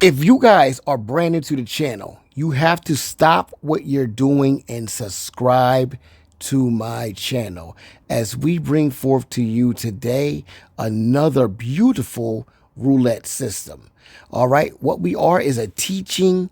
If you guys are brand new to the channel, you have to stop what you're doing and subscribe to my channel as we bring forth to you today another beautiful roulette system. All right, what we are is a teaching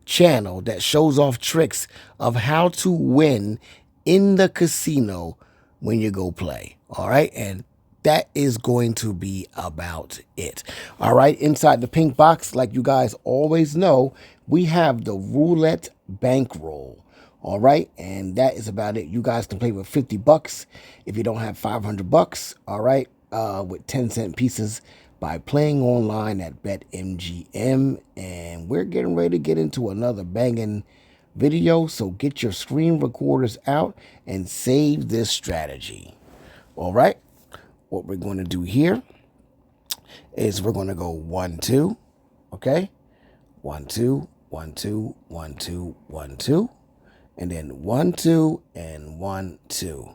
channel that shows off tricks of how to win in the casino when you go play. All right, and that is going to be about it. All right, inside the pink box, like you guys always know, we have the roulette bankroll. All right, and that is about it. You guys can play with 50 bucks if you don't have 500 bucks. All right, with 10-cent pieces by playing online at BetMGM. And we're getting ready to get into another banging video, so get your screen recorders out and save this strategy. All right, what we're going to do here is we're going to go 1 2, okay, 1 2 1 2 1 2 1 2, and then 1 2 and 1 2.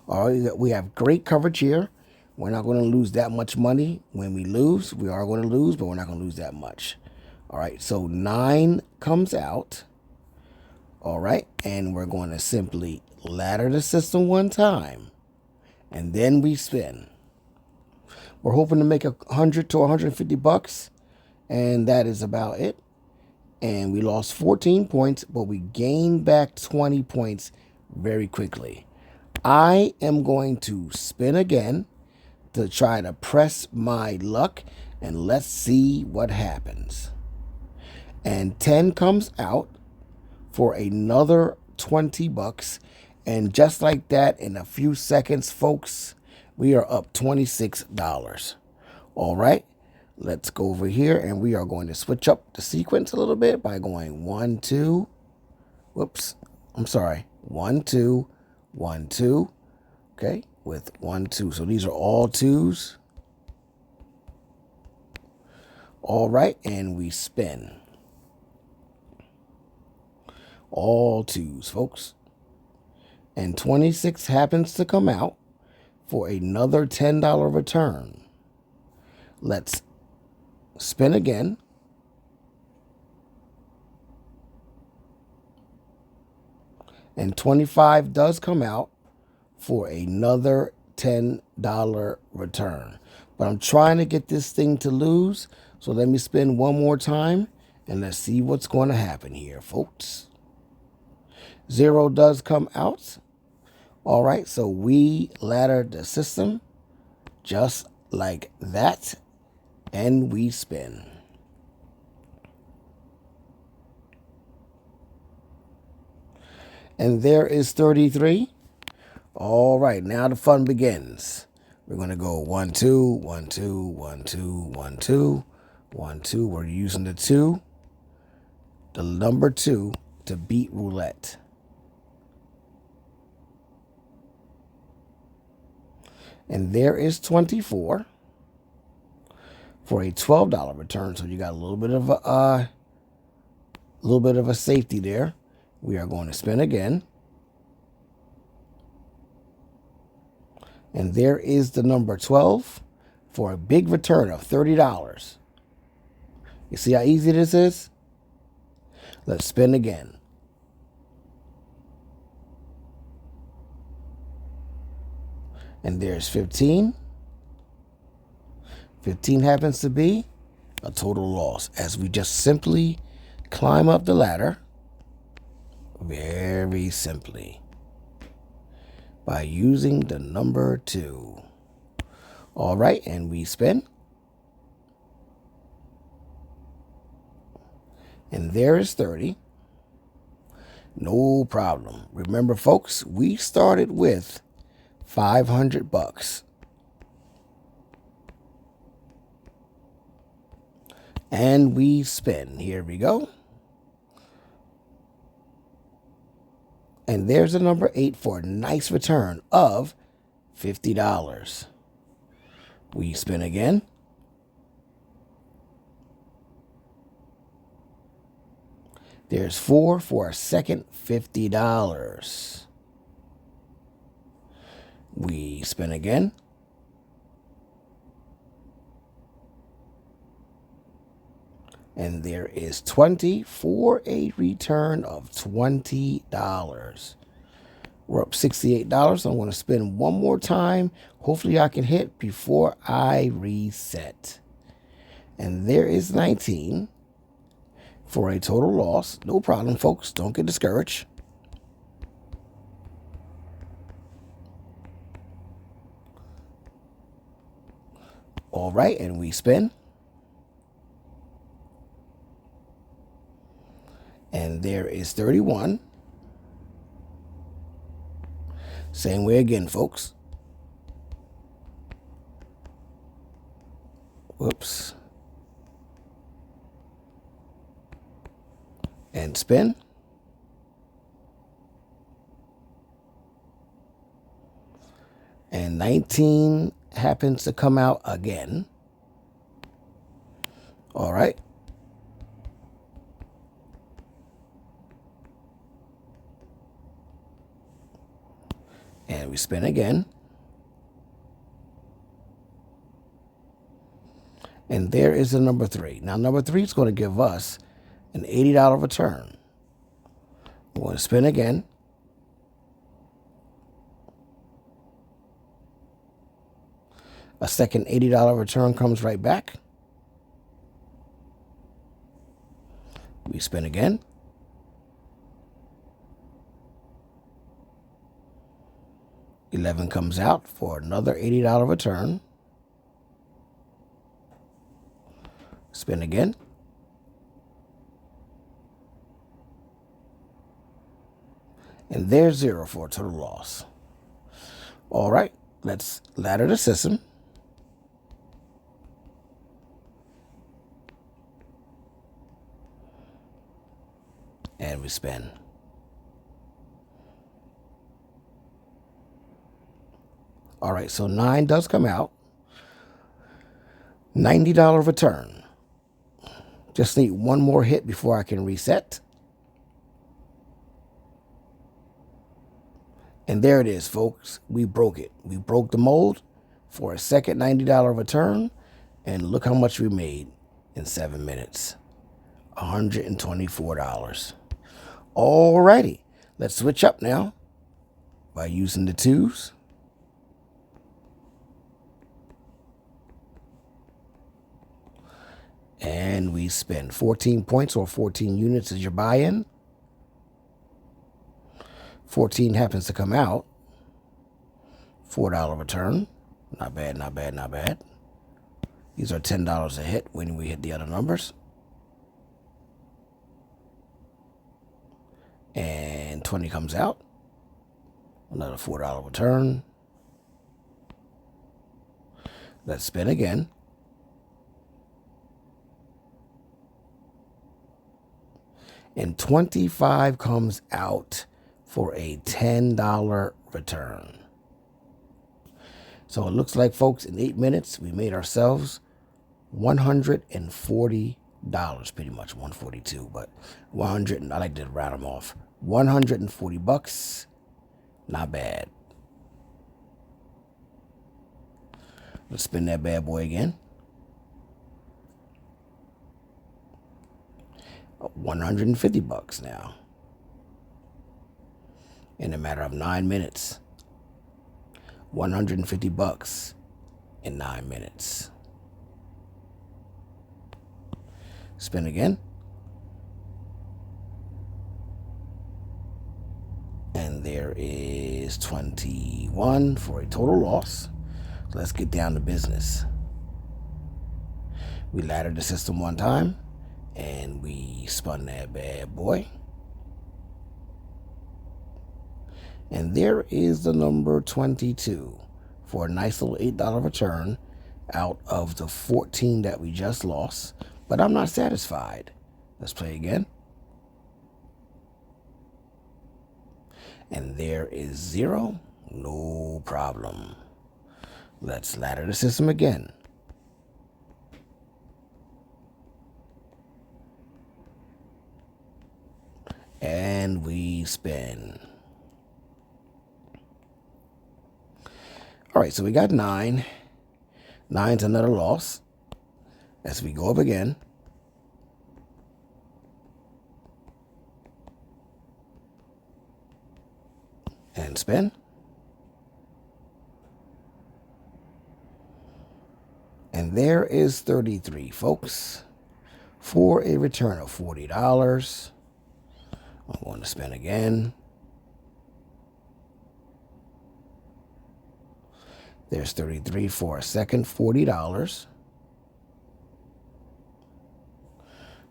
All right, we have great coverage here. We're not going to lose that much money. When we lose, we are going to lose, but we're not going to lose that much. All right, so 9 comes out. All right, and we're going to simply ladder the system one time, and then we spin. We're hoping to make 100 to 150 bucks, and that is about it. And we lost 14 points, but we gained back 20 points very quickly. I am going to spin again to try to press my luck, and let's see what happens. And 10 comes out for another 20 bucks. And just like that, in a few seconds, folks, we are up $26. All right, let's go over here, and we are going to switch up the sequence a little bit by going 1 2. Whoops, I'm sorry. 1 2 1 2. Okay, with 1 2. So these are all twos. All right, and we spin. All twos, folks. And 26 happens to come out for another $10 return. Let's spin again. And 25 does come out for another $10 return. But I'm trying to get this thing to lose. So let me spin one more time, and let's see what's going to happen here, folks. 0 does come out. All right, so we ladder the system just like that, and we spin. And there is 33. All right, now the fun begins. We're going to go 1 2 1 2 1 2 1 2 1 2. We're using the number 2 to beat roulette. And there is 24 for a $12 return. So you got a little bit of a safety there. We are going to spin again. And there is the number 12 for a big return of $30. You see how easy this is? Let's spin again. And there's 15. 15 happens to be a total loss as we just simply climb up the ladder very simply by using the number 2. All right, and we spin. And there is 30. No problem. Remember, folks, we started with 500 bucks. And we spin. Here we go. And there's the number 8 for a nice return of $50. We spin again. There's 4 for a second $50. We spin again. And there is 20 for a return of $20. We're up $68. I'm going to spin one more time. Hopefully I can hit before I reset. And there is 19 for a total loss. No problem, folks. Don't get discouraged. All right, and we spin. And there is 31. Same way again, folks. Whoops. And spin. And 19 happens to come out again. All right. And we spin again. And there is the number 3. Now, number 3 is going to give us an $80 return. We're going to spin again. A second $80 return comes right back. We spin again. $11 comes out for another $80 return. Spin again. And there's 0 for a total loss. All right, let's ladder the system. And we spin. All right, so 9 does come out. $90 return. Just need one more hit before I can reset. And there it is, folks. We broke it. We broke the mold for a second $90 return. And look how much we made in 7 minutes. $124. All righty. Let's switch up now by using the 2s. And we spend 14 points or 14 units as your buy-in. 14 happens to come out. $4 return. Not bad, not bad, not bad. These are $10 a hit when we hit the other numbers. And 20 comes out. Another $4 return. Let's spin again. And 25 comes out for a $10 return. So it looks like, folks, in 8 minutes, we made ourselves $140, pretty much 142, but 100, I like to round them off. 140 bucks, not bad. Let's spin that bad boy again. 150 bucks now. In a matter of 9 minutes. 150 bucks in 9 minutes. Spin again. And there is 21 for a total loss. So let's get down to business. We laddered the system one time. And we spun that bad boy. And there is the number 22 for a nice little $8 return out of the 14 that we just lost. But I'm not satisfied. Let's play again. And there is 0. No problem. Let's ladder the system again. And we spin. All right, so we got 9. 9's another loss. As we go up again. And spin. And there is 33, folks, for a return of $40. I'm going to spin again. There's 33 for a second, $40.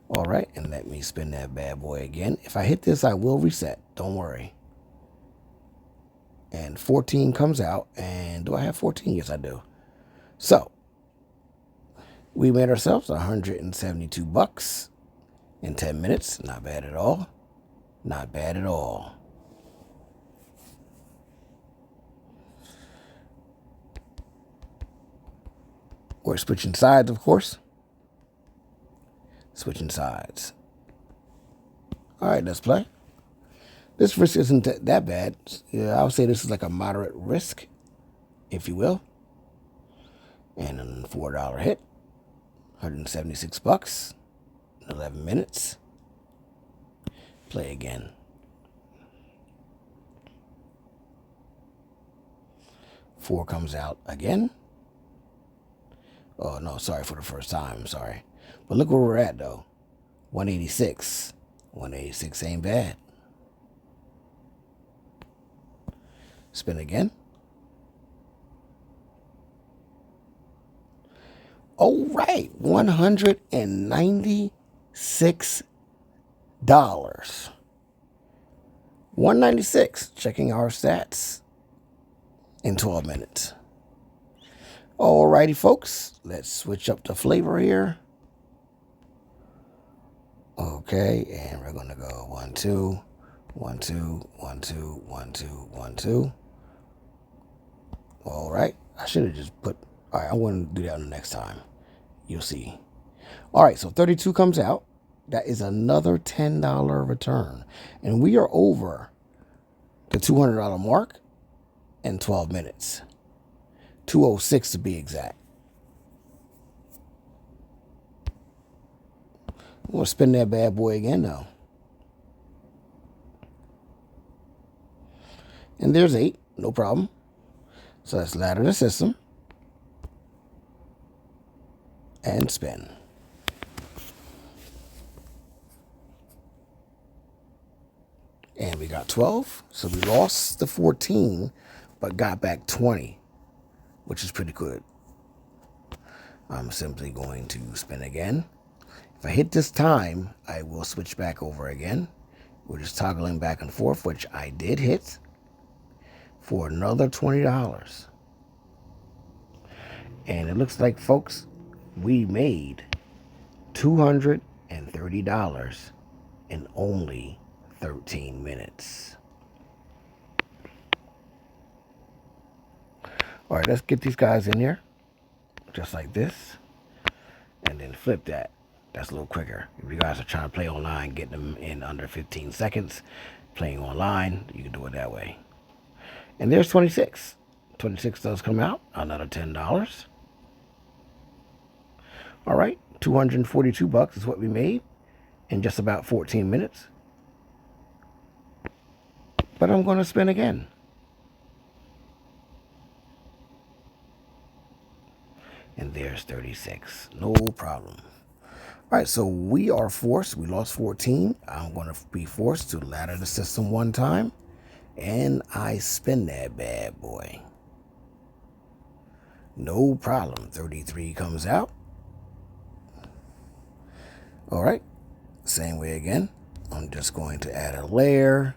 All right, and let me spin that bad boy again. If I hit this, I will reset. Don't worry. And 14 comes out. And do I have 14? Yes, I do. So we made ourselves $172 in 10 minutes. Not bad at all. Not bad at all. We're switching sides, of course. Switching sides. All right, let's play. This risk isn't that bad. Yeah, I would say this is like a moderate risk, if you will. And a $4 hit. $176 in 11 minutes. Play again. Four comes out again. Oh, no, sorry for the first time. I'm sorry. But look where we're at, though. 186. 186 ain't bad. Spin again. All right, $196. 196. Checking our stats in 12 minutes. All righty, folks. Let's switch up the flavor here. Okay, and we're gonna go 1, 2, 1, 2, 1, 2, 1, 2, 1, 2. All right, I should have just put. All right, I want to do that the next time. You'll see. All right, so 32 comes out. That is another $10 return, and we are over the $200 mark in 12 minutes. 206 to be exact. I'm going to spin that bad boy again, though. And there's 8. No problem. So let's ladder the system. And spin. And we got 12. So we lost the 14, but got back 20, which is pretty good. I'm simply going to spin again. If I hit this time, I will switch back over again. We're just toggling back and forth, which I did hit for another $20. And it looks like, folks, we made $230 in only 13 minutes. All right, let's get these guys in there, just like this, and then flip that. That's a little quicker. If you guys are trying to play online, get them in under 15 seconds, playing online, you can do it that way. And there's 26. 26 does come out, another $10. All right, $242 is what we made in just about 14 minutes. But I'm going to spin again. And there's 36. No problem. All right, so we are forced. We lost 14. I'm going to be forced to ladder the system one time. And I spin that bad boy. No problem. 33 comes out. All right, same way again. I'm just going to add a layer.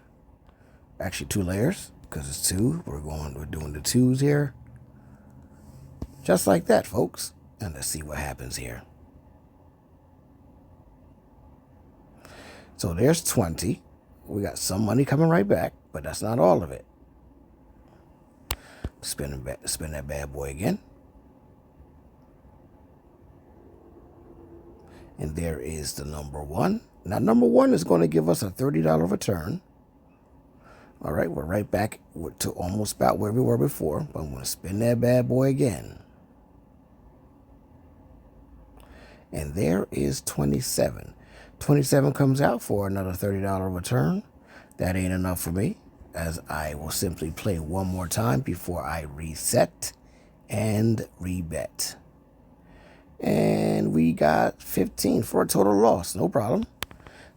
Actually, 2 layers, because it's 2. We're doing the 2s here. Just like that, folks. And let's see what happens here. So there's 20. We got some money coming right back, but that's not all of it. Spin that bad boy again. And there is the number 1. Now, number 1 is going to give us a $30 return. All right, we're right back to almost about where we were before. But I'm going to spin that bad boy again. And there is 27. 27 comes out for another $30 return. That ain't enough for me. as I will simply play one more time before I reset and rebet. And we got 15 for a total loss. No problem.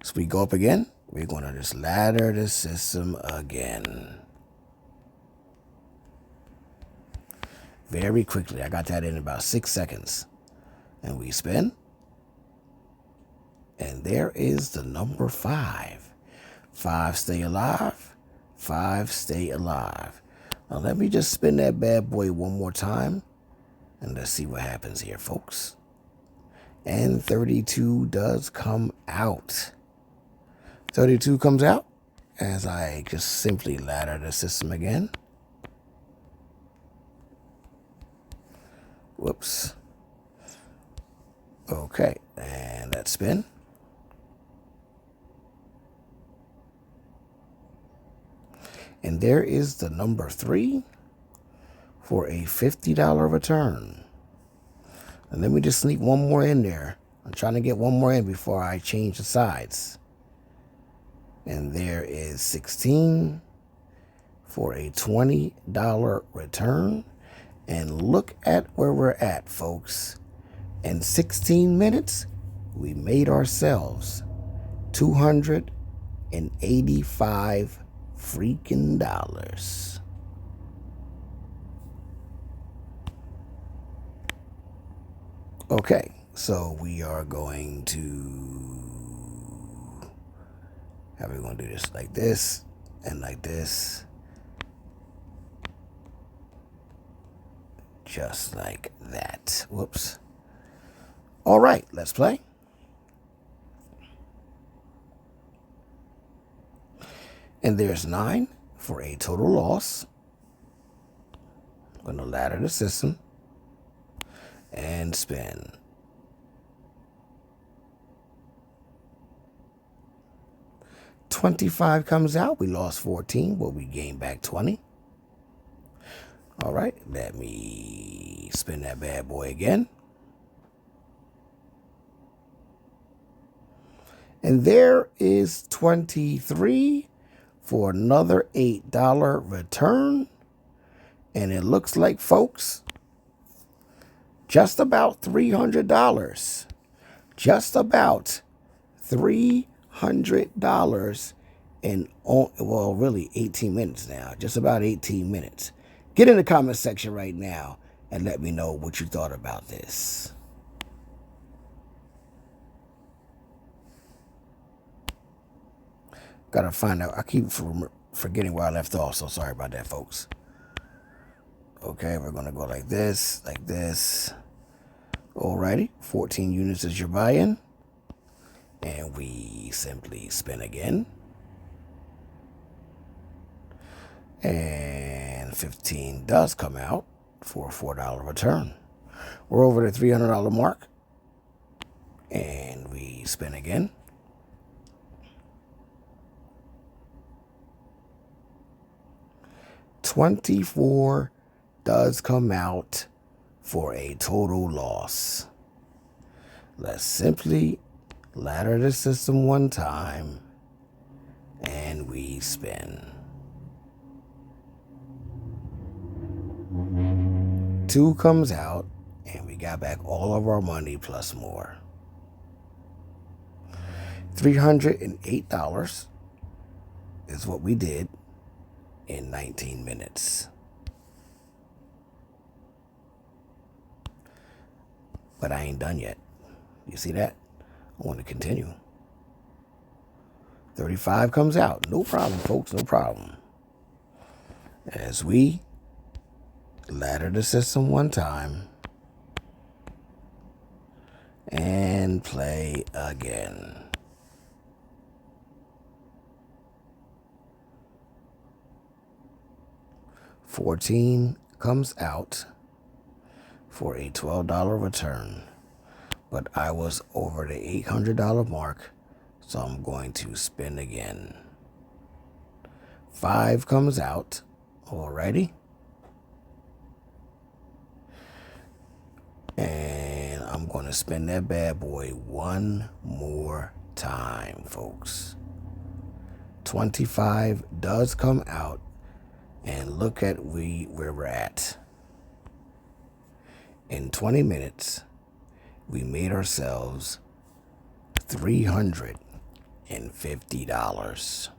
So we go up again. We're going to just ladder the system again. Very quickly. I got that in about 6 seconds. And we spin. And there is the number 5. 5 stay alive. 5 stay alive. Now let me just spin that bad boy one more time. And let's see what happens here, folks. And 32 does come out. 32 comes out as I just simply ladder the system again. Whoops. Okay, and let's spin. And there is the number 3 for a $50 return. And let me just sneak one more in there. I'm trying to get one more in before I change the sides. And there is 16 for a $20 return. And look at where we're at, folks. In 16 minutes, we made ourselves $285 freaking dollars. Okay, so we are going to, how are we going to do this? Like this and like this. Just like that. Whoops. All right, let's play. And there's 9 for a total loss. I'm going to ladder the system and spin. $25 comes out. We lost 14, but we gained back 20. All right, let me spin that bad boy again. And there is 23 for another $8 return. And it looks like, folks, just about $300. Just about $300 in, well, really 18 minutes now. Just about 18 minutes. Get in the comment section right now and let me know what you thought about this. Gotta find out. I keep forgetting where I left off, so sorry about that, folks. Okay, we're gonna go like this, like this. Alrighty, 14 units is your buy-in. And we simply spin again. And 15 does come out for a $4 return. We're over the $300 mark. And we spin again. $24 does come out for a total loss. Let's simply ladder the system one time and we spin. 2 comes out and we got back all of our money plus more. $308 is what we did in 19 minutes. But I ain't done yet. You see that? I want to continue. 35 comes out. No problem, folks. No problem. As we ladder the system one time and play again. $14 comes out for a $12 return, but I was over the $800 mark, so I'm going to spin again. 5 comes out already, and I'm going to spin that bad boy one more time, folks. 25 does come out, and look at where we're at. In 20 minutes, we made ourselves $350.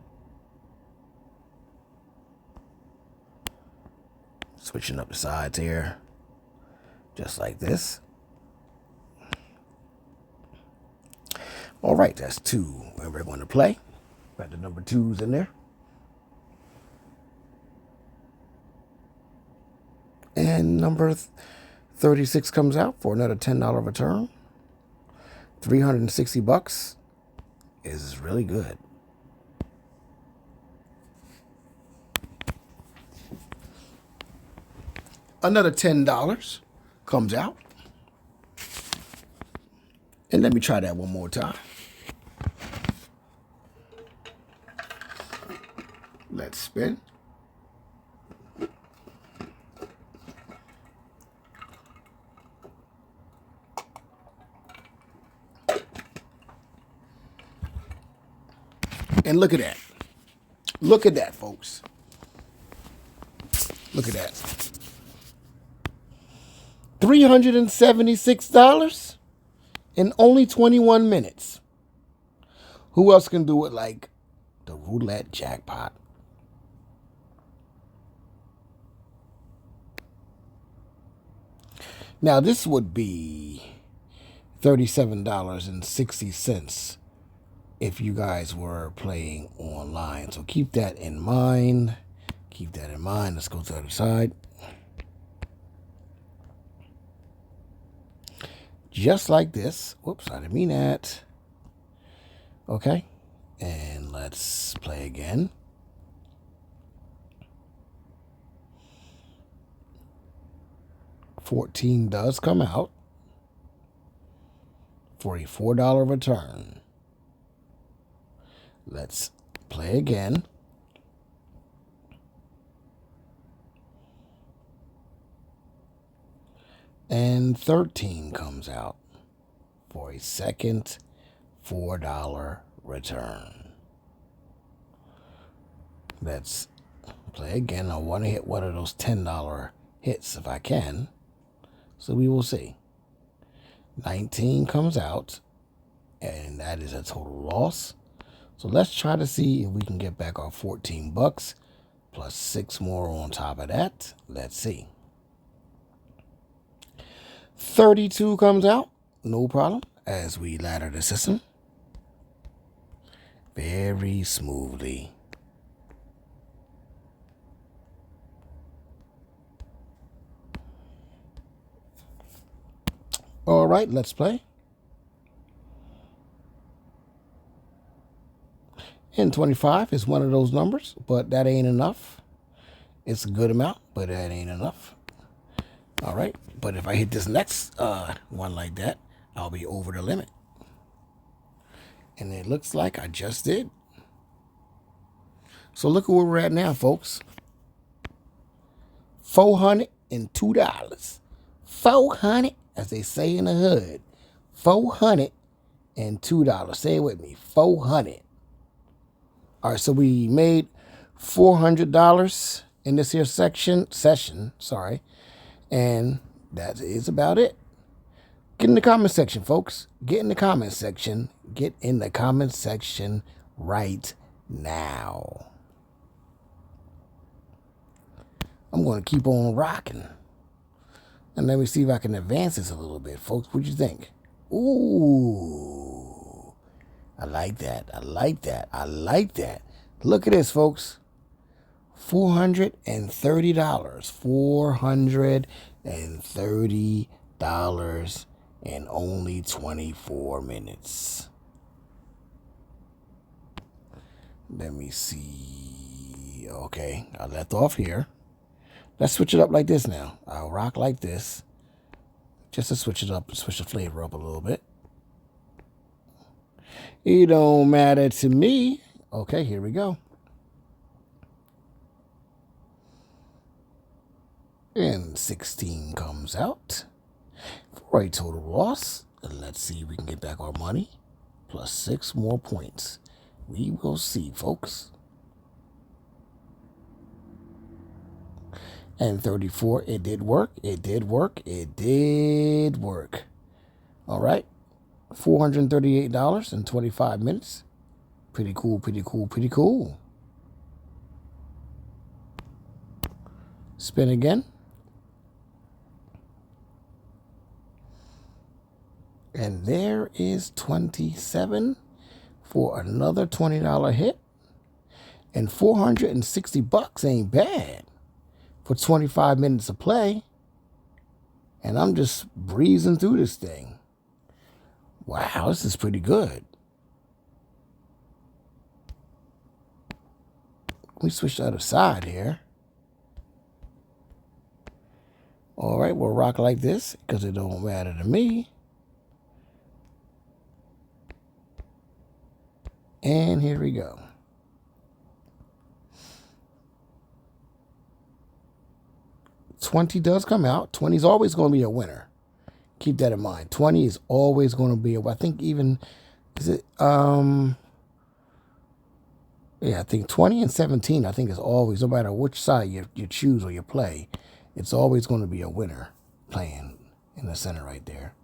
Switching up the sides here, just like this. All right, that's 2 where we're going to play. Got the number 2s in there. And number 36 comes out for another $10 return. $360 is really good. Another $10 comes out. And let me try that one more time. Let's spin. And look at that. Look at that, folks. Look at that. $376 in only 21 minutes. Who else can do it like the Roulette jackpot? Now, this would be $37.60 if you guys were playing online. So keep that in mind. Keep that in mind. Let's go to the other side. Just like this. Whoops, I didn't mean that. Okay. And let's play again. $14 does come out for a $4 return. Let's play again. And 13 comes out for a second $4 return. Let's play again. I want to hit one of those $10 hits if I can. So we will see. 19 comes out, and that is a total loss. So let's try to see if we can get back our $14 plus 6 more on top of that. Let's see. 32 comes out, no problem, as we ladder the system very smoothly. All right, let's play. And 25 is one of those numbers, but that ain't enough. It's a good amount, but that ain't enough. All right, but if I hit this next one like that, I'll be over the limit. And it looks like I just did. So look at where we're at now, folks. $402. $400, as they say in the hood. $402. Say it with me. $400. All right, so we made $400 in this here session, sorry. And that is about it. Get in the comment section, folks. Get in the comment section. Get in the comment section right now. I'm going to keep on rocking. And let me see if I can advance this a little bit, folks. What you think? Ooh. I like that. I like that. I like that. Look at this, folks. $430. $430 in only 24 minutes. Let me see. Okay, I left off here. Let's switch it up like this now. I'll rock like this. Just to switch it up, switch the flavor up a little bit. It don't matter to me. Okay, here we go. And 16 comes out for a total loss. And let's see if we can get back our money. Plus 6 more points. We will see, folks. And 34, it did work. It did work. It did work. All right. $438 in 25 minutes. Pretty cool, pretty cool, pretty cool. Spin again. And there is 27 for another $20 hit. And 460 bucks ain't bad for 25 minutes of play. And I'm just breezing through this thing. Wow, this is pretty good. We switch to the other side here. All right, we'll rock like this because it don't matter to me. And here we go. $20 does come out. 20 is always going to be a winner. Keep that in mind. 20 is always going to be I think even, is it, yeah, I think 20 and 17, I think is always, no matter which side you choose or you play, it's always going to be a winner playing in the center right there.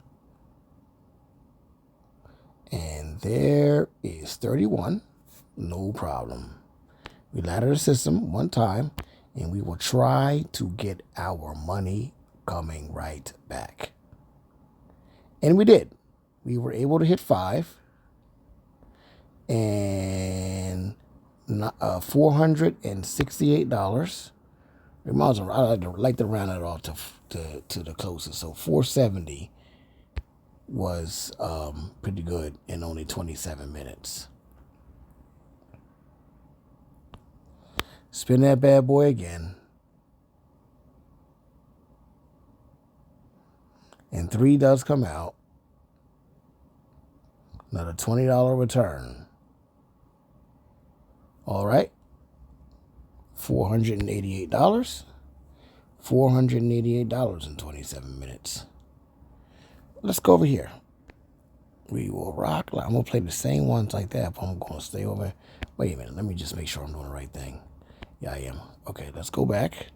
And there is 31. No problem. We ladder the system one time, and we will try to get our money coming right back. And we did. We were able to hit 5. And $468. I like to round it off to the closest. So 470 was pretty good in only 27 minutes. Spin that bad boy again. And 3 does come out. Another $20 return. All right. $488. $488 in 27 minutes. Let's go over here. We will rock. I'm going to play the same ones like that, but I'm going to stay over. Wait a minute. Let me just make sure I'm doing the right thing. Yeah, I am. Okay, let's go back.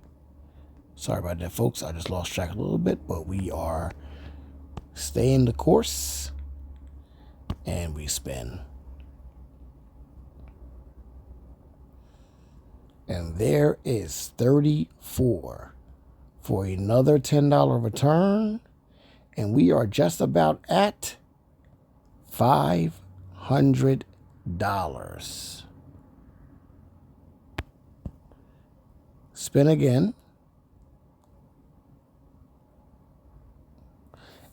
Sorry about that, folks. I just lost track a little bit, but we are staying the course. And we spin. And there is 34 for another $10 return. And we are just about at $500. Spin again.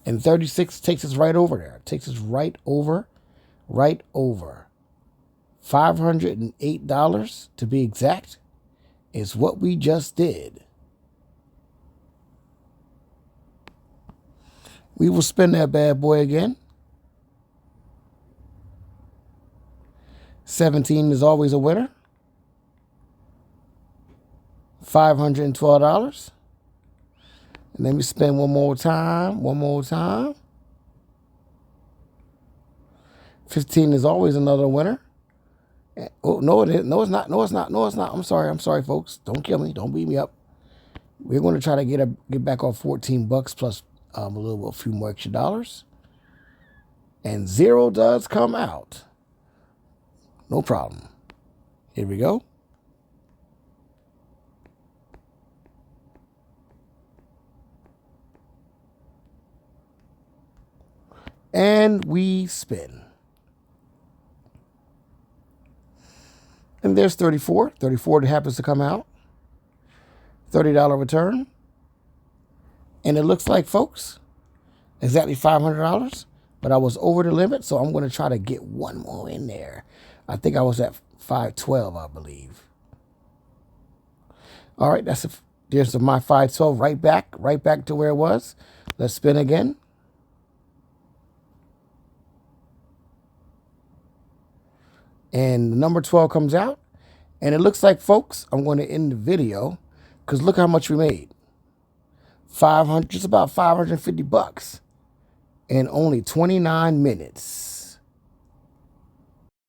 And 36 takes us right over there. Takes us right over. $508 to be exact is what we just did. We will spin that bad boy again. 17 is always a winner. $512. And let me spin one more time. 15 is always another winner. Oh, no, it is. No, it's not. I'm sorry, folks. Don't kill me. Don't beat me up. We're going to try to get back on 14 bucks plus a few more extra dollars. And 0 does come out. No problem. Here we go. And we spin. And there's 34. 34 that happens to come out. $30 return. And it looks like, folks, exactly $500. But I was over the limit, so I'm going to try to get one more in there. I think I was at 512, I believe. All right, there's my 512 right back to where it was. Let's spin again. And the number 12 comes out. And it looks like, folks, I'm going to end the video because look how much we made. Just about 550 bucks in only 29 minutes.